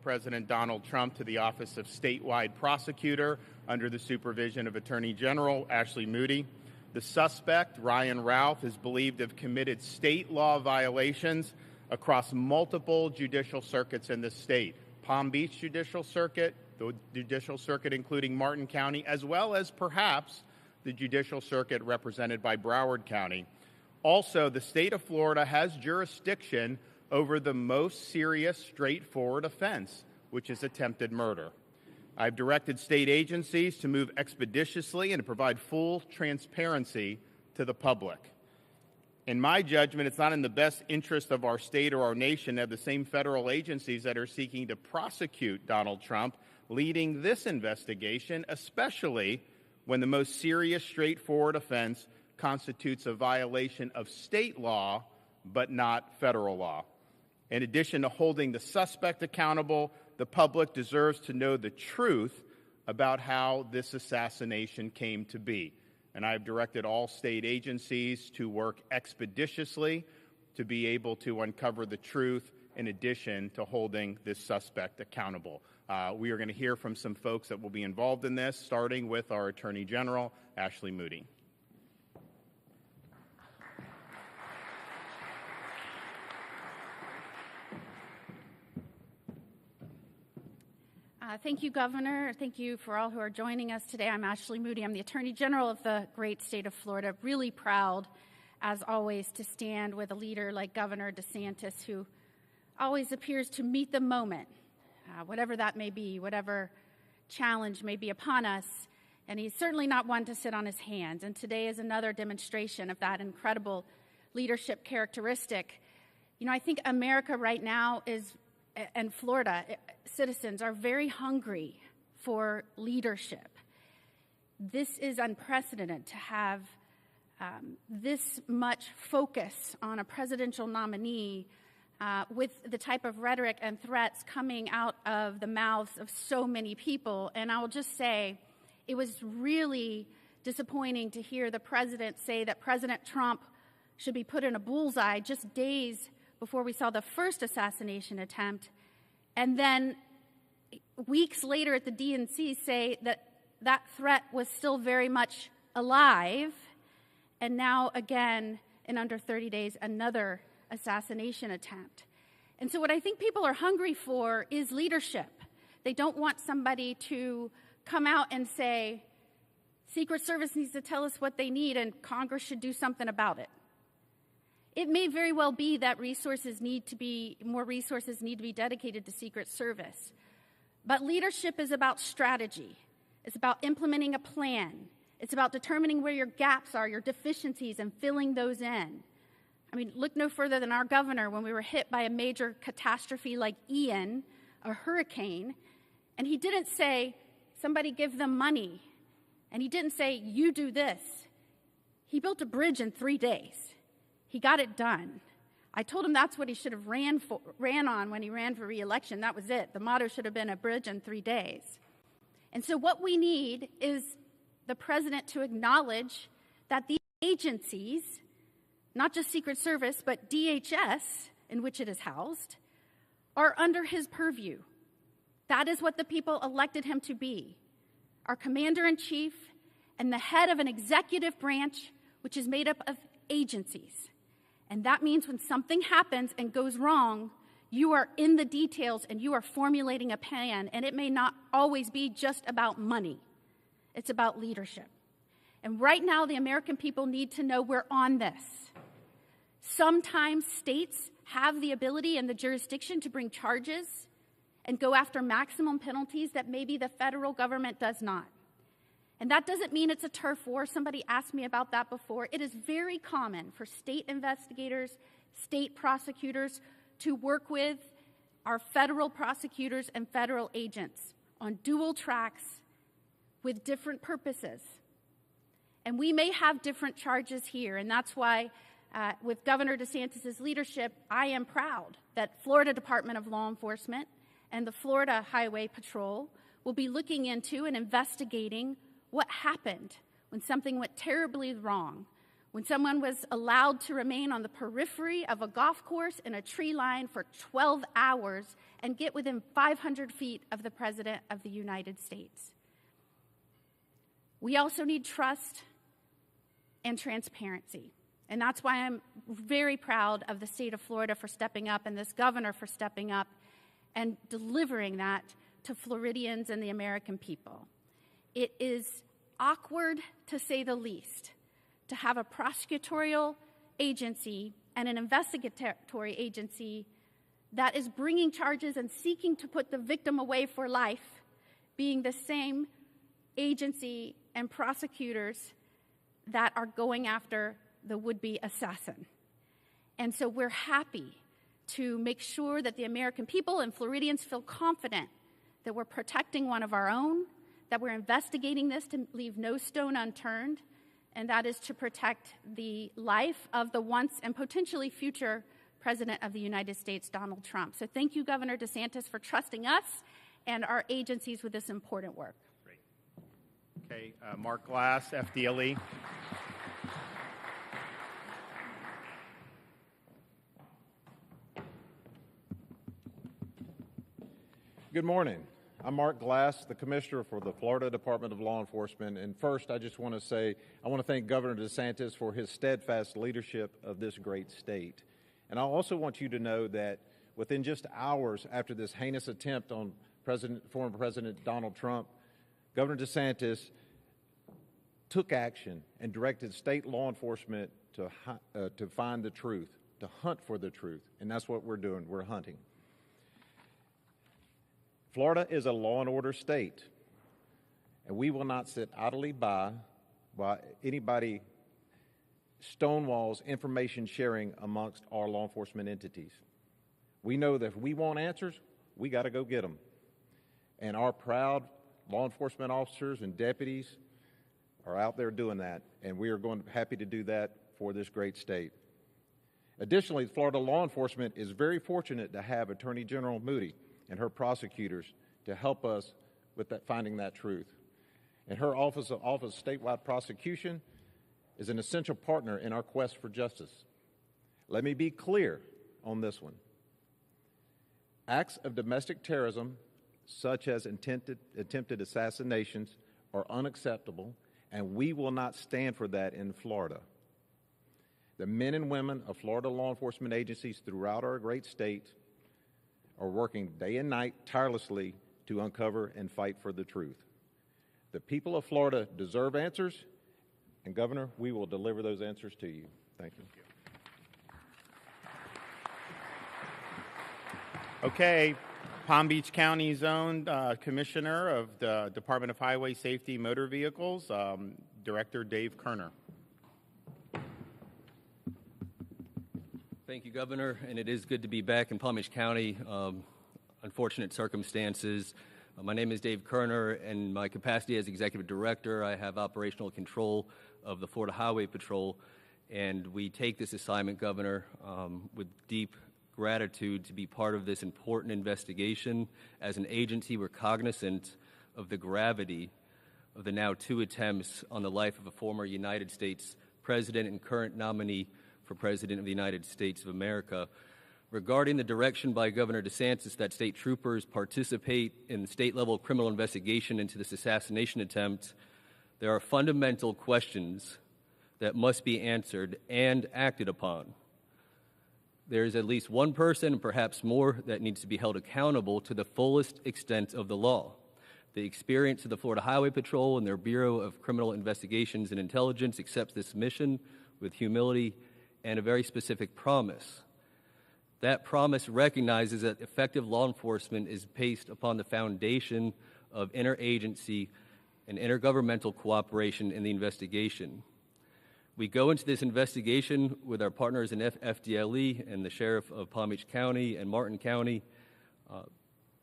President Donald Trump to the office of statewide prosecutor under the supervision of Attorney General Ashley Moody. The suspect, Ryan Ralph, is believed to have committed state law violations across multiple judicial circuits in the state. Palm Beach Judicial Circuit, the Judicial Circuit including Martin County, as well as perhaps the Judicial Circuit represented by Broward County. Also, the state of Florida has jurisdiction over the most serious, straightforward offense, which is attempted murder. I've directed state agencies to move expeditiously and to provide full transparency to the public. In my judgment, it's not in the best interest of our state or our nation to have the same federal agencies that are seeking to prosecute Donald Trump leading this investigation, especially when the most serious, straightforward offense constitutes a violation of state law, but not federal law. In addition to holding the suspect accountable, the public deserves to know the truth about how this assassination came to be. And I've directed all state agencies to work expeditiously to be able to uncover the truth in addition to holding this suspect accountable. We are going to hear from some folks that will be involved in this, starting with our Attorney General, Ashley Moody. Thank you, Governor. Thank you for all who are joining us today. I'm Ashley Moody. I'm the Attorney General of the great state of Florida. Really proud, as always, to stand with a leader like Governor DeSantis, who always appears to meet the moment, whatever that may be, whatever challenge may be upon us. And he's certainly not one to sit on his hands. And today is another demonstration of that incredible leadership characteristic. You know, I think America right now and Florida citizens are very hungry for leadership. This is unprecedented to have this much focus on a presidential nominee with the type of rhetoric and threats coming out of the mouths of so many people. And I will just say, it was really disappointing to hear the president say that President Trump should be put in a bullseye just days before we saw the first assassination attempt, and then weeks later at the DNC say that that threat was still very much alive, and now again, in under 30 days, another assassination attempt. And so what I think people are hungry for is leadership. They don't want somebody to come out and say, Secret Service needs to tell us what they need and Congress should do something about it. It may very well be that more resources need to be dedicated to Secret Service. But leadership is about strategy. It's about implementing a plan. It's about determining where your gaps are, your deficiencies, and filling those in. I mean, look no further than our governor when we were hit by a major catastrophe like Ian, a hurricane, and he didn't say, somebody give them money. And he didn't say, you do this. He built a bridge in 3 days. He got it done. I told him that's what he should have ran on when he ran for re-election. That was it. The motto should have been a bridge in 3 days. And so what we need is the president to acknowledge that these agencies, not just Secret Service, but DHS, in which it is housed, are under his purview. That is what the people elected him to be. Our commander-in-chief and the head of an executive branch, which is made up of agencies. And that means when something happens and goes wrong, you are in the details and you are formulating a plan, and it may not always be just about money. It's about leadership. And right now, the American people need to know we're on this. Sometimes states have the ability and the jurisdiction to bring charges and go after maximum penalties that maybe the federal government does not. And that doesn't mean it's a turf war. Somebody asked me about that before. It is very common for state investigators, state prosecutors to work with our federal prosecutors and federal agents on dual tracks with different purposes. And we may have different charges here, and that's why with Governor DeSantis' leadership, I am proud that Florida Department of Law Enforcement and the Florida Highway Patrol will be looking into and investigating what happened when something went terribly wrong when someone was allowed to remain on the periphery of a golf course in a tree line for 12 hours and get within 500 feet of the President of the United States. We also need trust and transparency. And that's why I'm very proud of the state of Florida for stepping up and this governor for stepping up and delivering that to Floridians and the American people. It is awkward, to say the least, to have a prosecutorial agency and an investigatory agency that is bringing charges and seeking to put the victim away for life being the same agency and prosecutors that are going after the would-be assassin. And so we're happy to make sure that the American people and Floridians feel confident that we're protecting one of our own, that we're investigating this to leave no stone unturned, and that is to protect the life of the once and potentially future President of the United States, Donald Trump. So thank you, Governor DeSantis, for trusting us and our agencies with this important work. Great. Okay, Mark Glass, FDLE. Good morning. I'm Mark Glass, the Commissioner for the Florida Department of Law Enforcement. And first, I just want to say, I want to thank Governor DeSantis for his steadfast leadership of this great state. And I also want you to know that within just hours after this heinous attempt on former President Donald Trump, Governor DeSantis took action and directed state law enforcement to find the truth, to hunt for the truth. And that's what we're doing. We're hunting. Florida is a law and order state, and we will not sit idly by while anybody stonewalls information sharing amongst our law enforcement entities. We know that if we want answers, we got to go get them. And our proud law enforcement officers and deputies are out there doing that, and we are happy to do that for this great state. Additionally, Florida law enforcement is very fortunate to have Attorney General Moody and her prosecutors to help us with finding that truth. And her Office of Statewide Prosecution is an essential partner in our quest for justice. Let me be clear on this one. Acts of domestic terrorism, such as attempted assassinations, are unacceptable, and we will not stand for that in Florida. The men and women of Florida law enforcement agencies throughout our great state are working day and night tirelessly to uncover and fight for the truth. The people of Florida deserve answers, and Governor, we will deliver those answers to you. Thank you. Okay, Palm Beach County's own Commissioner of the Department of Highway Safety Motor Vehicles, Director Dave Kerner. Thank you, Governor, and it is good to be back in Palm Beach County. Unfortunate circumstances. My name is Dave Kerner, and my capacity as Executive Director, I have operational control of the Florida Highway Patrol, and we take this assignment, Governor, with deep gratitude to be part of this important investigation. As an agency, we're cognizant of the gravity of the now 2 attempts on the life of a former United States President and current nominee for President of the United States of America. Regarding the direction by Governor DeSantis that state troopers participate in the state-level criminal investigation into this assassination attempt, there are fundamental questions that must be answered and acted upon. There is at least one person, and perhaps more, that needs to be held accountable to the fullest extent of the law. The experience of the Florida Highway Patrol and their Bureau of Criminal Investigations and Intelligence accepts this mission with humility and a very specific promise. That promise recognizes that effective law enforcement is based upon the foundation of interagency and intergovernmental cooperation in the investigation. We go into this investigation with our partners in FDLE and the Sheriff of Palm Beach County and Martin County,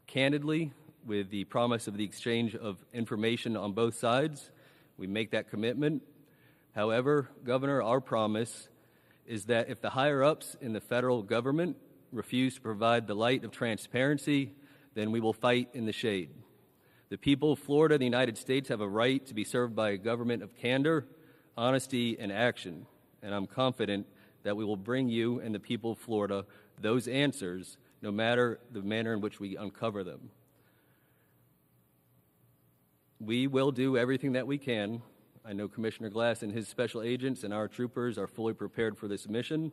candidly, with the promise of the exchange of information on both sides. We make that commitment. However, Governor, our promise is that if the higher-ups in the federal government refuse to provide the light of transparency, then we will fight in the shade. The people of Florida and the United States have a right to be served by a government of candor, honesty, and action. and I'm confident that we will bring you and the people of Florida those answers, no matter the manner in which we uncover them. We will do everything that we can. I know Commissioner Glass and his special agents and our troopers are fully prepared for this mission.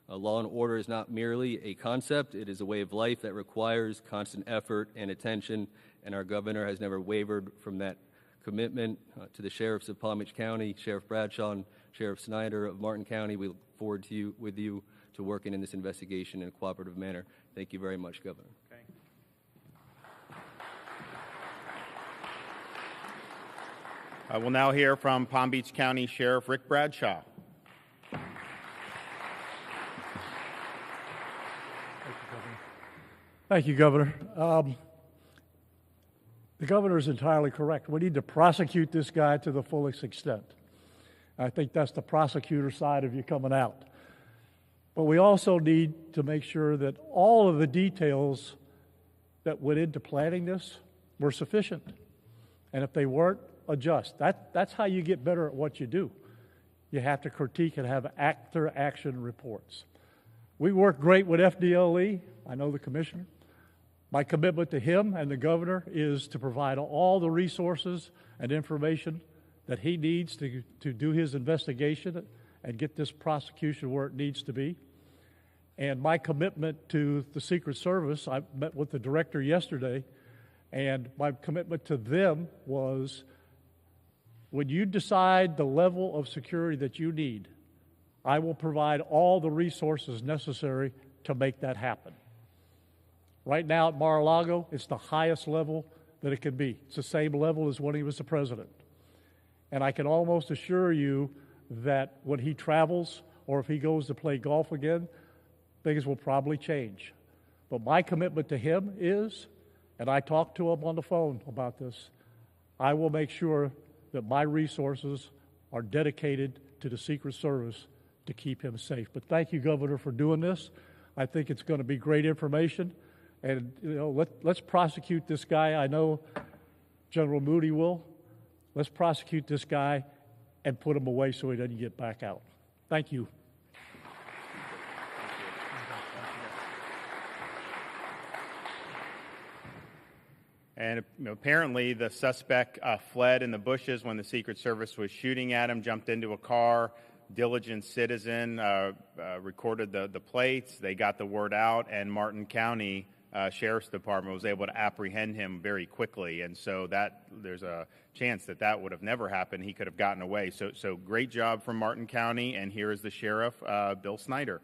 Law and order is not merely a concept, it is a way of life that requires constant effort and attention, and our governor has never wavered from that commitment. To the sheriffs of Palm Beach County, Sheriff Bradshaw and Sheriff Snyder of Martin County, we look forward to working in this investigation in a cooperative manner. Thank you very much, Governor. Okay. I will now hear from Palm Beach County Sheriff Rick Bradshaw. Thank you, Governor. The governor is entirely correct. We need to prosecute this guy to the fullest extent. I think that's the prosecutor side of you coming out. But we also need to make sure that all of the details that went into planning this were sufficient. And if they weren't, adjust. That's how you get better at what you do. You have to critique and have after-action reports. We work great with FDLE. I know the commissioner. My commitment to him and the governor is to provide all the resources and information that he needs to do his investigation and get this prosecution where it needs to be. And my commitment to the Secret Service, I met with the director yesterday, and my commitment to them was, when you decide the level of security that you need, I will provide all the resources necessary to make that happen. Right now at Mar-a-Lago, it's the highest level that it can be. It's the same level as when he was the president. And I can almost assure you that when he travels or if he goes to play golf again, things will probably change. But my commitment to him is, and I talked to him on the phone about this, I will make sure that my resources are dedicated to the Secret Service to keep him safe. But thank you, Governor, for doing this. I think it's going to be great information. And, let's prosecute this guy. I know General Moody will. Let's prosecute this guy and put him away so he doesn't get back out. Thank you. And apparently the suspect fled in the bushes when the Secret Service was shooting at him, jumped into a car. Diligent citizen recorded the plates. They got the word out, and Martin County Sheriff's Department was able to apprehend him very quickly. And so there's a chance that would have never happened. He could have gotten away. So great job from Martin County, and here is the Sheriff, Bill Snyder.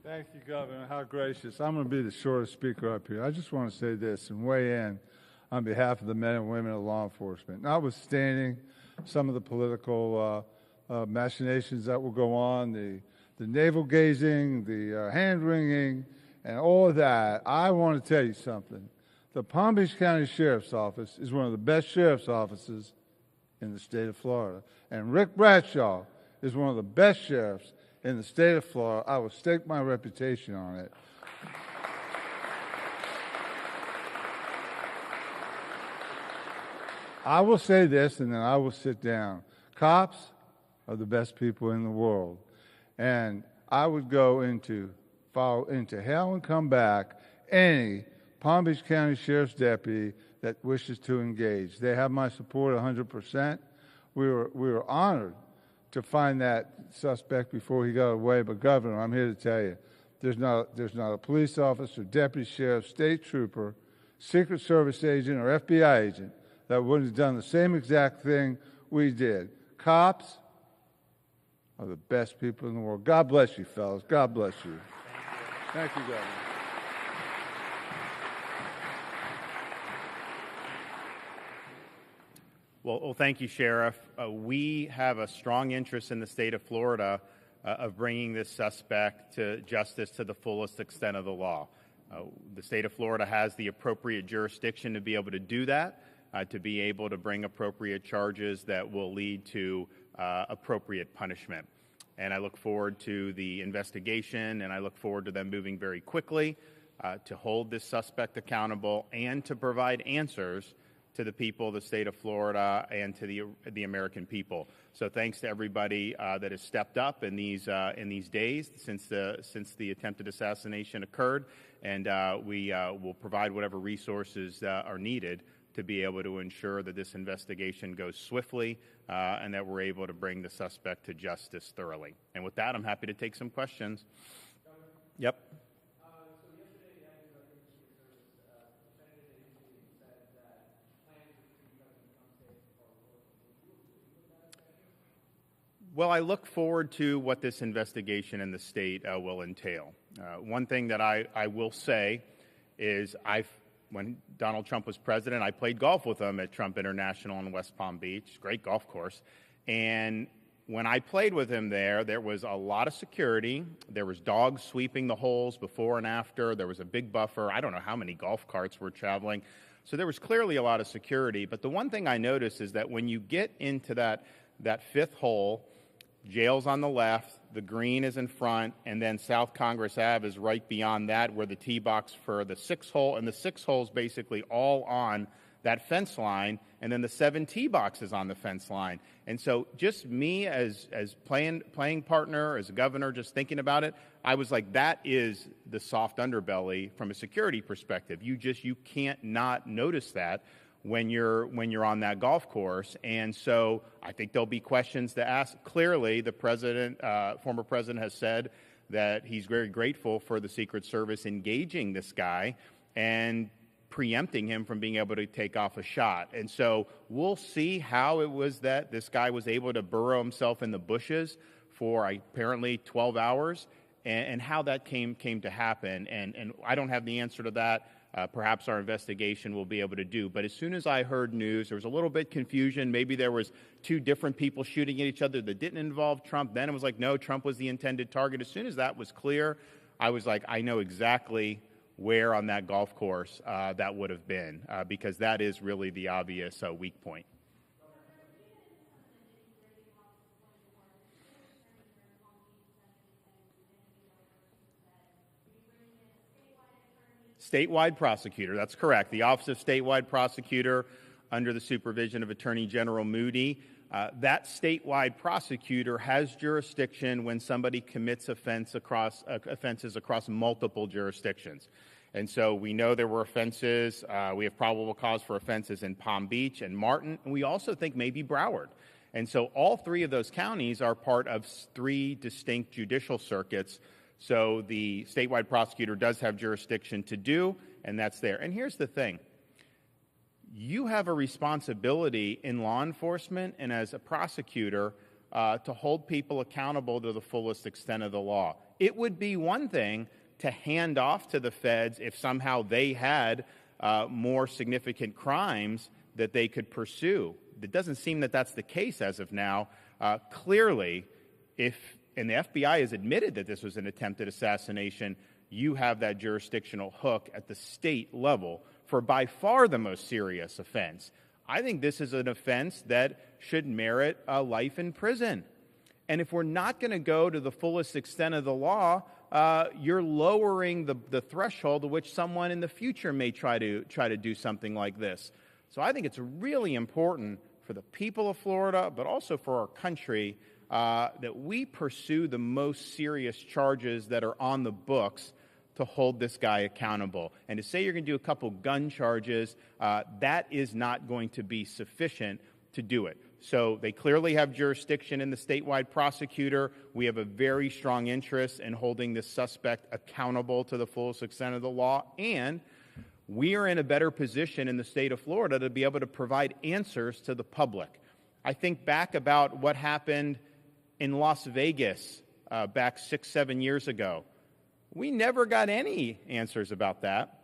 Thank you, Governor. How gracious. I'm going to be the shortest speaker up here. I just want to say this and weigh in on behalf of the men and women of law enforcement. Notwithstanding some of the political machinations that will go on, the navel-gazing, the hand-wringing, and all of that, I want to tell you something. The Palm Beach County Sheriff's Office is one of the best sheriff's offices in the state of Florida. And Rick Bradshaw is one of the best sheriffs in the state of Florida. I will stake my reputation on it. I will say this, and then I will sit down. Cops are the best people in the world. And I would follow into hell and come back any Palm Beach County Sheriff's deputy that wishes to engage. They have my support 100%. We were honored to find that suspect before he got away. But Governor, I'm here to tell you, there's not a police officer, deputy sheriff, state trooper, Secret Service agent, or FBI agent that wouldn't have done the same exact thing we did. Cops are the best people in the world. God bless you, fellas. God bless you. Thank you, Governor. Well, thank you, Sheriff. We have a strong interest in the state of Florida of bringing this suspect to justice to the fullest extent of the law. The state of Florida has the appropriate jurisdiction to be able to do that, to be able to bring appropriate charges that will lead to appropriate punishment. And I look forward to the investigation, and I look forward to them moving very quickly to hold this suspect accountable and to provide answers to the people of the state of Florida and to the American people. So thanks to everybody that has stepped up in these days since the attempted assassination occurred, and we will provide whatever resources are needed to be able to ensure that this investigation goes swiftly and that we're able to bring the suspect to justice thoroughly. And with that, I'm happy to take some questions. Yep. Well, I look forward to what this investigation in the state will entail. One thing that I will say is when Donald Trump was president, I played golf with him at Trump International in West Palm Beach, great golf course. And when I played with him there was a lot of security. There was dogs sweeping the holes before and after. There was a big buffer. I don't know how many golf carts were traveling. So there was clearly a lot of security. But the one thing I noticed is that when you get into that fifth hole, jail's on the left, the green is in front, and then South Congress Ave is right beyond that where the tee box for the sixth hole, and the sixth hole is basically all on that fence line, and then the 7 tee boxes on the fence line. And so just me as playing partner, as a governor, just thinking about it, I was like, that is the soft underbelly from a security perspective. You can't not notice that when you're on that golf course. And so I think there'll be questions to ask. Clearly, the former president has said that he's very grateful for the Secret Service engaging this guy and preempting him from being able to take off a shot. And so we'll see how it was that this guy was able to burrow himself in the bushes for apparently 12 hours and how that came to happen. And I don't have the answer to that. Perhaps our investigation will be able to do. But as soon as I heard news, there was a little bit confusion. Maybe there was 2 different people shooting at each other that didn't involve Trump. Then it was like, no, Trump was the intended target. As soon as that was clear, I was like, I know exactly where on that golf course that would have been, because that is really the obvious weak point. Statewide prosecutor, that's correct. The Office of Statewide Prosecutor under the supervision of Attorney General Moody. That statewide prosecutor has jurisdiction when somebody commits offenses across multiple jurisdictions. And so we know there were offenses. We have probable cause for offenses in Palm Beach and Martin, and we also think maybe Broward. And so all 3 of those counties are part of 3 distinct judicial circuits. So the statewide prosecutor does have jurisdiction to do, and that's there. And here's the thing. You have a responsibility in law enforcement and as a prosecutor to hold people accountable to the fullest extent of the law. It would be one thing to hand off to the feds if somehow they had more significant crimes that they could pursue. It doesn't seem that that's the case as of now. Clearly, and the FBI has admitted that this was an attempted assassination, you have that jurisdictional hook at the state level for by far the most serious offense. I think this is an offense that should merit a life in prison. And if we're not going to go to the fullest extent of the law, you're lowering the threshold to which someone in the future may try to do something like this. So I think it's really important for the people of Florida, but also for our country, that we pursue the most serious charges that are on the books to hold this guy accountable. And to say you're going to do a couple gun charges, that is not going to be sufficient to do it. So they clearly have jurisdiction in the statewide prosecutor. We have a very strong interest in holding this suspect accountable to the fullest extent of the law. And we are in a better position in the state of Florida to be able to provide answers to the public. I think back about what happened in Las Vegas back 6-7 years ago. We never got any answers about that.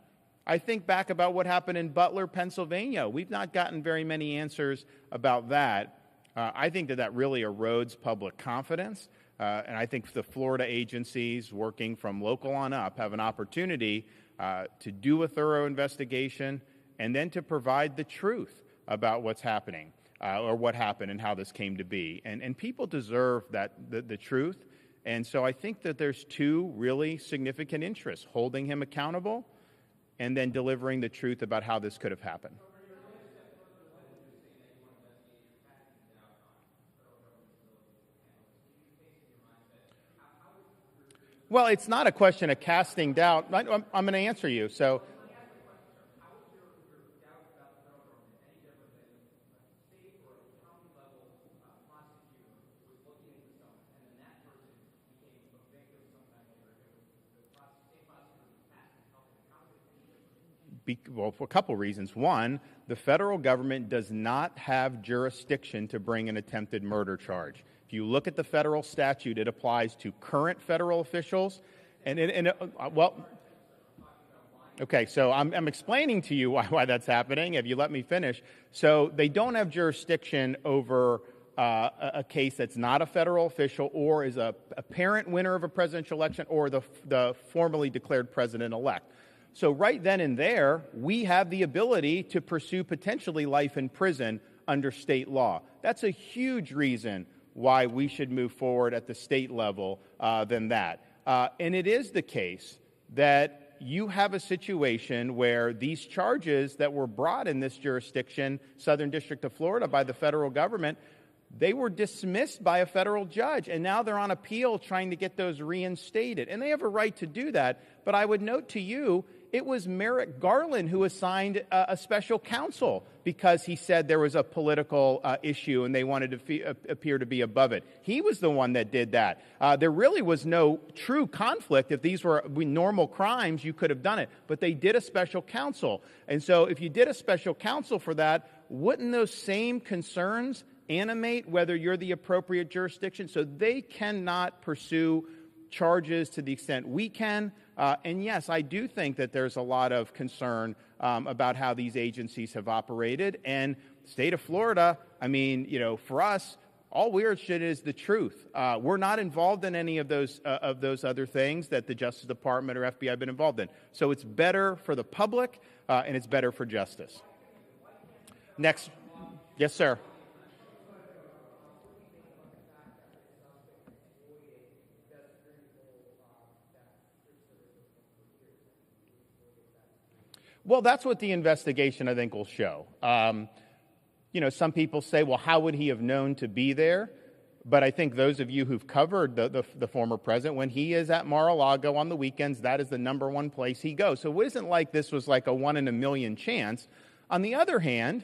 I think back about what happened in Butler, Pennsylvania. We've not gotten very many answers about that. I think that really erodes public confidence. And I think the Florida agencies working from local on up have an opportunity to do a thorough investigation and then to provide the truth about what's happening or what happened and how this came to be. And people deserve the truth. And so I think that there's 2 really significant interests, holding him accountable and then delivering the truth about how this could have happened. Well, it's not a question of casting doubt. I'm going to answer you. So, well, for a couple reasons. One, the federal government does not have jurisdiction to bring an attempted murder charge. If you look at the federal statute, it applies to current federal officials. Okay, so I'm explaining to you why that's happening, if you let me finish. So they don't have jurisdiction over a case that's not a federal official or is a apparent winner of a presidential election or the formally declared president-elect. So right then and there, we have the ability to pursue potentially life in prison under state law. That's a huge reason why we should move forward at the state level than that. And it is the case that you have a situation where these charges that were brought in this jurisdiction, Southern District of Florida, by the federal government, they were dismissed by a federal judge, and now they're on appeal trying to get those reinstated. And they have a right to do that, but I would note to you, it was Merrick Garland who assigned a special counsel because he said there was a political issue and they wanted to appear to be above it. He was the one that did that. There really was no true conflict. If these were normal crimes, you could have done it. But they did a special counsel. And so if you did a special counsel for that, wouldn't those same concerns animate whether you're the appropriate jurisdiction? So they cannot pursue charges to the extent we can. And yes, I do think that there's a lot of concern about how these agencies have operated. And the state of Florida, I mean, you know, for us, all we're interested in is the truth. We're not involved in any of those other things that the Justice Department or FBI have been involved in. So it's better for the public and it's better for justice. Next. Yes, sir. Well, that's what the investigation, I think, will show. You know, some people say, well, how would he have known to be there? But I think those of you who've covered the former president, when he is at Mar-a-Lago on the weekends, that is the number one place he goes. So it isn't like this was like a 1 in a million chance. On the other hand,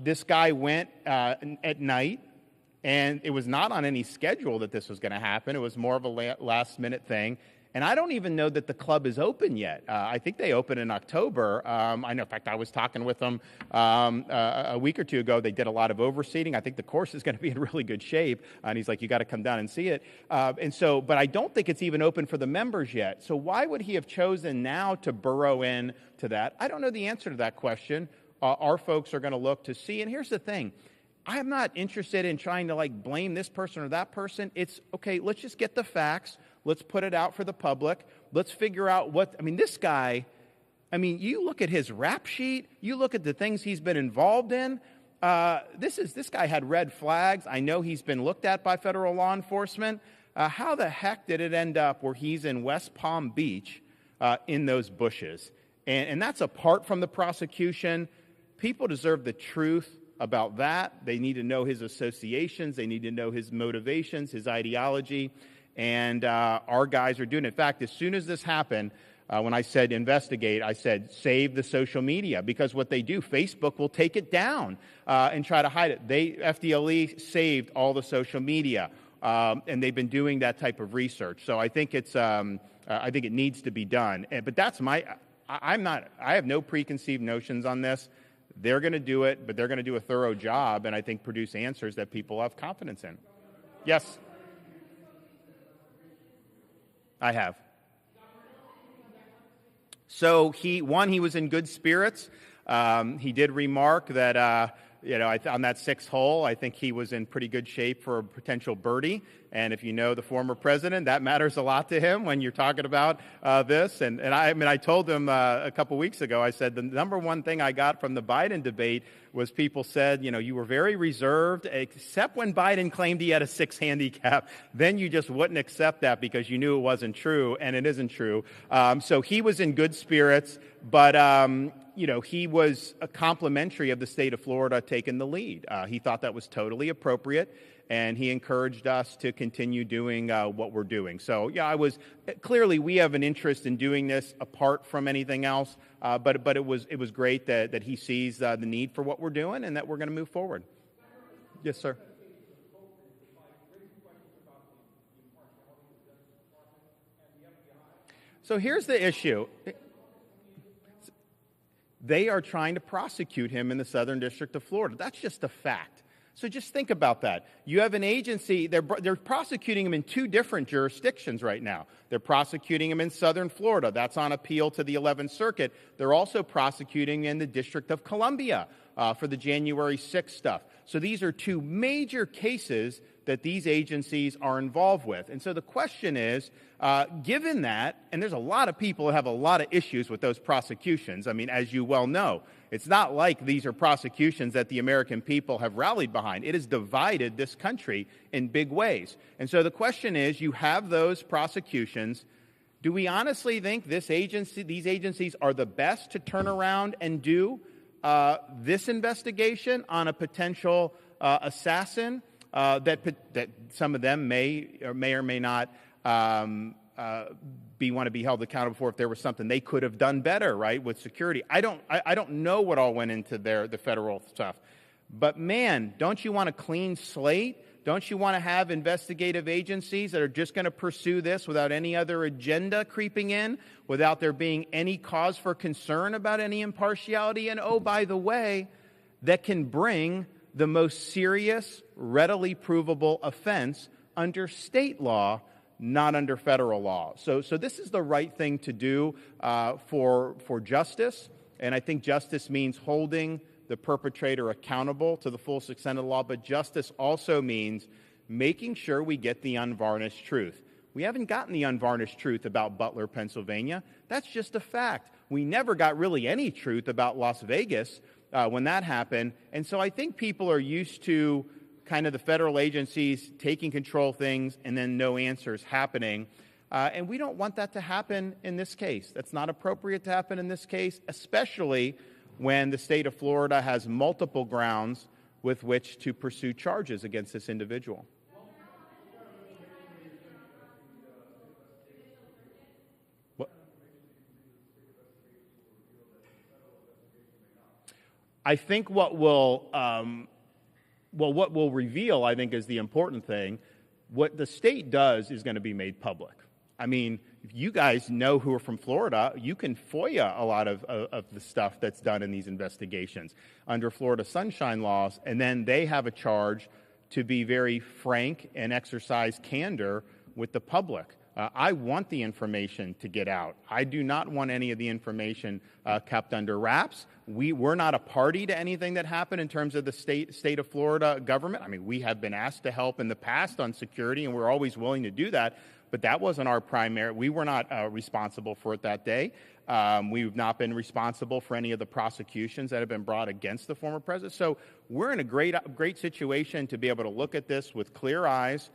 this guy went at night, and it was not on any schedule that this was going to happen. It was more of a last-minute thing. And I don't even know that the club is open yet. I think they open in October. I know, in fact, I was talking with them a week or two ago. They did a lot of overseating. I think the course is going to be in really good shape. And he's like, you got to come down and see it. But I don't think it's even open for the members yet. So why would he have chosen now to burrow in to that? I don't know the answer to that question. Our folks are going to look to see. And here's the thing. I'm not interested in trying to blame this person or that person. It's, okay, let's just get the facts. Let's put it out for the public. Let's figure out this guy, you look at his rap sheet, you look at the things he's been involved in. This guy had red flags. I know he's been looked at by federal law enforcement. How the heck did it end up where he's in West Palm Beach in those bushes? And that's apart from the prosecution. People deserve the truth about that. They need to know his associations. They need to know his motivations, his ideology. And our guys are doing it. In fact, as soon as this happened, when I said investigate, I said save the social media, because what they do, Facebook will take it down and try to hide it. FDLE saved all the social media, and they've been doing that type of research. So I think it needs to be done. But that's I have no preconceived notions on this. They're going to do it, but they're going to do a thorough job, and I think produce answers that people have confidence in. Yes. I have. So he was in good spirits. He did remark that, on that sixth hole, I think he was in pretty good shape for a potential birdie. And if you know the former president, that matters a lot to him when you're talking about this. And I told him a couple weeks ago, I said, the number one thing I got from the Biden debate was people said, you were very reserved, except when Biden claimed he had a 6 handicap. Then you just wouldn't accept that because you knew it wasn't true, and it isn't true. So he was in good spirits, but he was a complimentary of the state of Florida taking the lead. He thought that was totally appropriate. and he encouraged us to continue doing what we're doing. So, yeah, clearly we have an interest in doing this apart from anything else, but it was great that he sees the need for what we're doing and that we're going to move forward. Yes, sir. So here's the issue. They are trying to prosecute him in the Southern District of Florida. That's just a fact. So just think about that. You have an agency, they're prosecuting him in two different jurisdictions right now. They're prosecuting him in Southern Florida. That's on appeal to the 11th Circuit. They're also prosecuting in the District of Columbia for the January 6th stuff. So these are two major cases that these agencies are involved with. And so the question is, given that, and there's a lot of people who have a lot of issues with those prosecutions. I mean, as you well know, it's not like these are prosecutions that the American people have rallied behind. It has divided this country in big ways. And so the question is, you have those prosecutions. Do we honestly think these agencies are the best to turn around and do this investigation on a potential assassin that some of them may or may not want to be held accountable for if there was something they could have done better, right, with security? I don't know what all went into the federal stuff. But, man, don't you want a clean slate? Don't you want to have investigative agencies that are just going to pursue this without any other agenda creeping in, without there being any cause for concern about any impartiality? And, oh, by the way, that can bring the most serious, readily provable offense under state law, not under federal law. So this is the right thing to do for justice, and I think justice means holding the perpetrator accountable to the full extent of the law, but justice also means making sure we get the unvarnished truth. We haven't gotten the unvarnished truth about Butler, Pennsylvania. That's just a fact. We never got really any truth about Las Vegas when that happened, and so I think people are used to kind of the federal agencies taking control of things and then no answers happening. And we don't want that to happen in this case. That's not appropriate to happen in this case, especially when the state of Florida has multiple grounds with which to pursue charges against this individual. I think what will reveal, I think, is the important thing. What the state does is going to be made public. I mean, if you guys know who are from Florida, you can FOIA a lot of the stuff that's done in these investigations under Florida sunshine laws, and then they have a charge to be very frank and exercise candor with the public. I want the information to get out. I do not want any of the information kept under wraps. We're not a party to anything that happened in terms of the state of Florida government. I mean, we have been asked to help in the past on security, and we're always willing to do that. But that wasn't our primary. We were not responsible for it that day. We've not been responsible for any of the prosecutions that have been brought against the former president. So we're in a great situation to be able to look at this with clear eyes,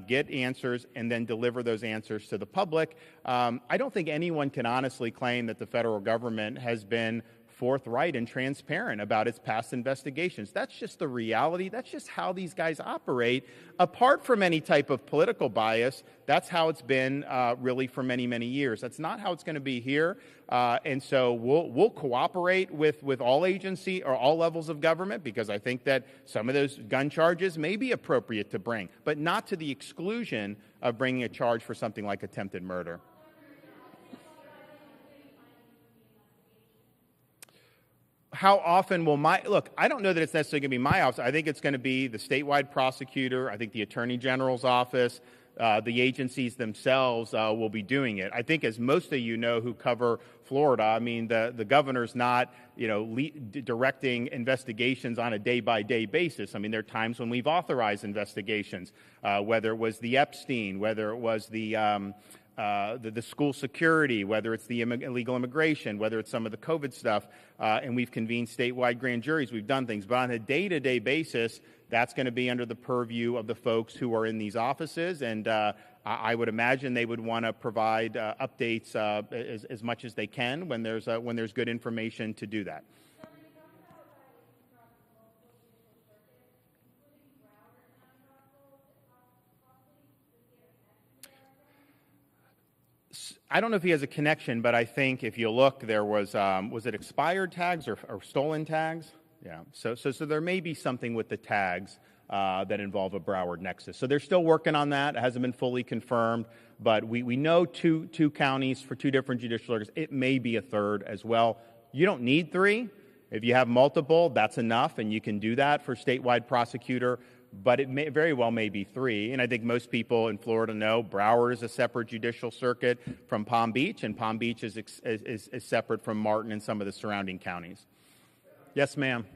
get answers, and then deliver those answers to the public. I don't think anyone can honestly claim that the federal government has been forthright and transparent about its past investigations. That's just the reality. That's just how these guys operate. Apart from any type of political bias, that's how it's been really for many, many years. That's not how it's going to be here. And so we'll cooperate with all agency or all levels of government, because I think that some of those gun charges may be appropriate to bring, but not to the exclusion of bringing a charge for something like attempted murder. How often will look, I don't know that it's necessarily going to be my office. I think it's going to be the statewide prosecutor. I think the Attorney General's office, the agencies themselves will be doing it. I think, as most of you know who cover Florida, I mean, the governor's not, directing investigations on a day-by-day basis. I mean, there are times when we've authorized investigations, whether it was the Epstein, whether it was the school security, whether it's the illegal immigration, whether it's some of the COVID stuff, and we've convened statewide grand juries, we've done things. But on a day-to-day basis, that's going to be under the purview of the folks who are in these offices, and I would imagine they would want to provide updates as much as they can when there's good information to do that. I don't know if he has a connection, but I think if you look, there was it expired tags or stolen tags? Yeah. So there may be something with the tags that involve a Broward nexus. So they're still working on that. It hasn't been fully confirmed, but we know two counties for two different judicial circuits. It may be a third as well. You don't need three. If you have multiple, that's enough, and you can do that for statewide prosecutor. But it may very well may be three. And I think most people in Florida know Broward is a separate judicial circuit from Palm Beach, and Palm Beach is separate from Martin and some of the surrounding counties. Yes, ma'am.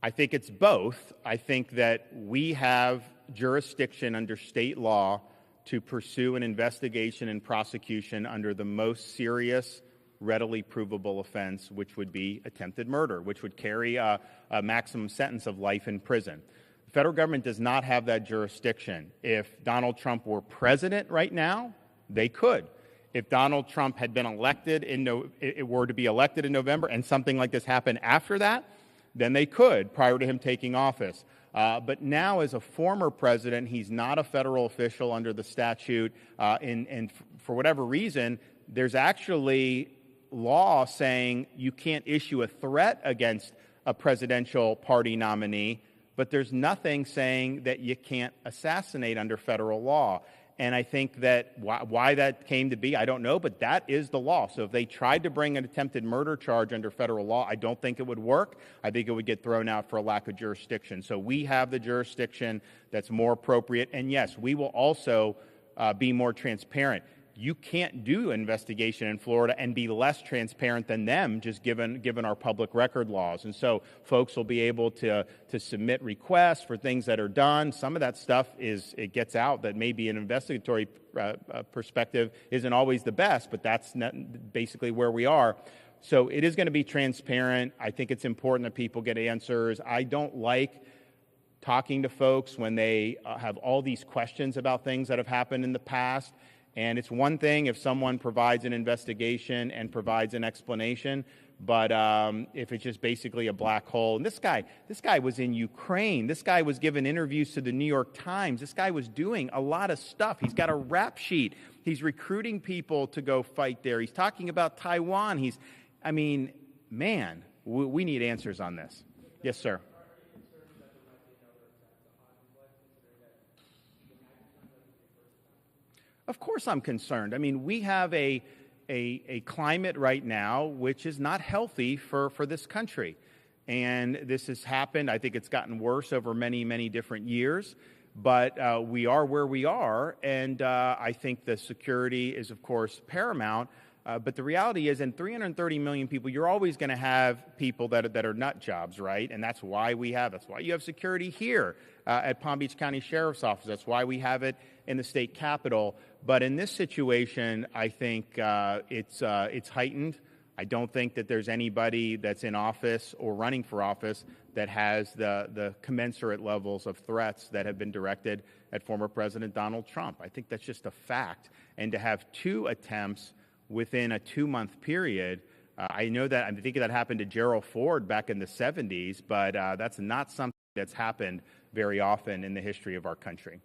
I think it's both. I think that we have jurisdiction under state law to pursue an investigation and prosecution under the most serious, readily provable offense, which would be attempted murder, which would carry a maximum sentence of life in prison. The federal government does not have that jurisdiction. If Donald Trump were president right now, they could. If Donald Trump had been elected were to be elected in November and something like this happened after that, then they could, prior to him taking office. But now, as a former president, he's not a federal official under the statute, and for whatever reason, there's actually law saying you can't issue a threat against a presidential party nominee, but there's nothing saying that you can't assassinate under federal law. And I think that why that came to be, I don't know, but that is the law. So if they tried to bring an attempted murder charge under federal law, I don't think it would work. I think it would get thrown out for a lack of jurisdiction. So we have the jurisdiction that's more appropriate. And yes, we will also be more transparent. You can't do investigation in Florida and be less transparent than them, just given our public record laws. And so folks will be able to submit requests for things that are done. Some of that stuff it gets out that maybe an investigatory perspective isn't always the best, but that's basically where we are. So it is going to be transparent. I think it's important that people get answers. I don't like talking to folks when they have all these questions about things that have happened in the past. And it's one thing if someone provides an investigation and provides an explanation, but if it's just basically a black hole. And this guy was in Ukraine. This guy was giving interviews to the New York Times. This guy was doing a lot of stuff. He's got a rap sheet. He's recruiting people to go fight there. He's talking about Taiwan. We need answers on this. Yes, sir. Of course I'm concerned. I mean, we have a climate right now which is not healthy for this country. And this has happened. I think it's gotten worse over many, many different years. But we are where we are. And I think the security is, of course, paramount. But the reality is, in 330 million people, you're always going to have people that are nut jobs, right? And that's why you have security here at Palm Beach County Sheriff's Office. That's why we have it in the state capitol. But in this situation, I think it's heightened. I don't think that there's anybody that's in office or running for office that has the commensurate levels of threats that have been directed at former President Donald Trump. I think that's just a fact. And to have two attempts within a 2-month period, I think that happened to Gerald Ford back in the 70s, but that's not something that's happened very often in the history of our country.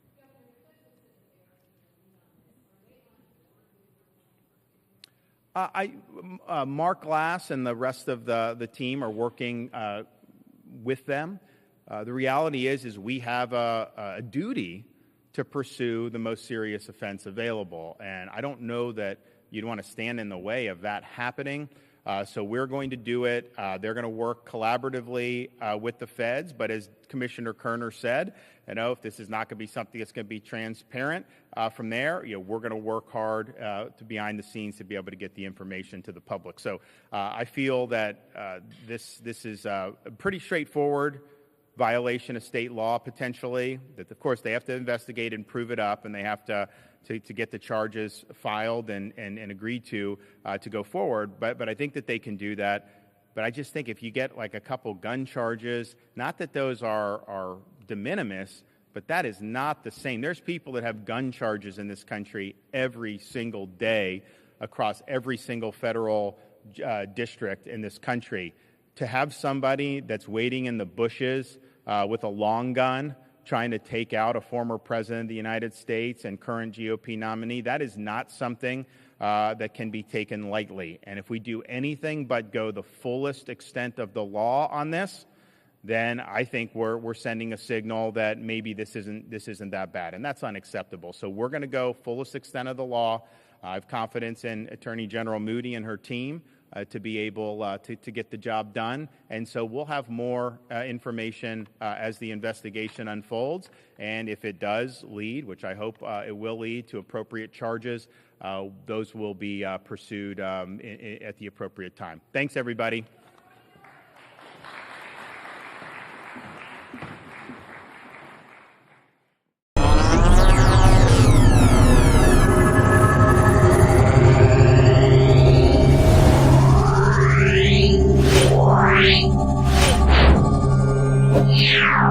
Mark Glass and the rest of the team are working with them. The reality is we have a duty to pursue the most serious offense available, and I don't know that you'd want to stand in the way of that happening. So we're going to do it. They're going to work collaboratively with the feds. But as Commissioner Kerner said, if this is not going to be something that's going to be transparent from there, we're going to work hard to behind the scenes to be able to get the information to the public. So I feel that this is a pretty straightforward violation of state law, potentially. That, of course, they have to investigate and prove it up, and they have to get the charges filed and agreed to go forward. But I think that they can do that. But I just think if you get like a couple gun charges, not that those are de minimis, but that is not the same. There's people that have gun charges in this country every single day across every single federal district in this country. To have somebody that's waiting in the bushes with a long gun trying to take out a former president of the United States and current GOP nominee. That is not something that can be taken lightly. And if we do anything but go the fullest extent of the law on this, then I think we're sending a signal that maybe this isn't that bad, and that's unacceptable. So we're going to go fullest extent of the law. I have confidence in Attorney General Moody and her team to be able to get the job done. And so we'll have more information as the investigation unfolds. And if it does lead, which I hope it will lead to appropriate charges, those will be pursued at the appropriate time. Thanks, everybody. Yeah.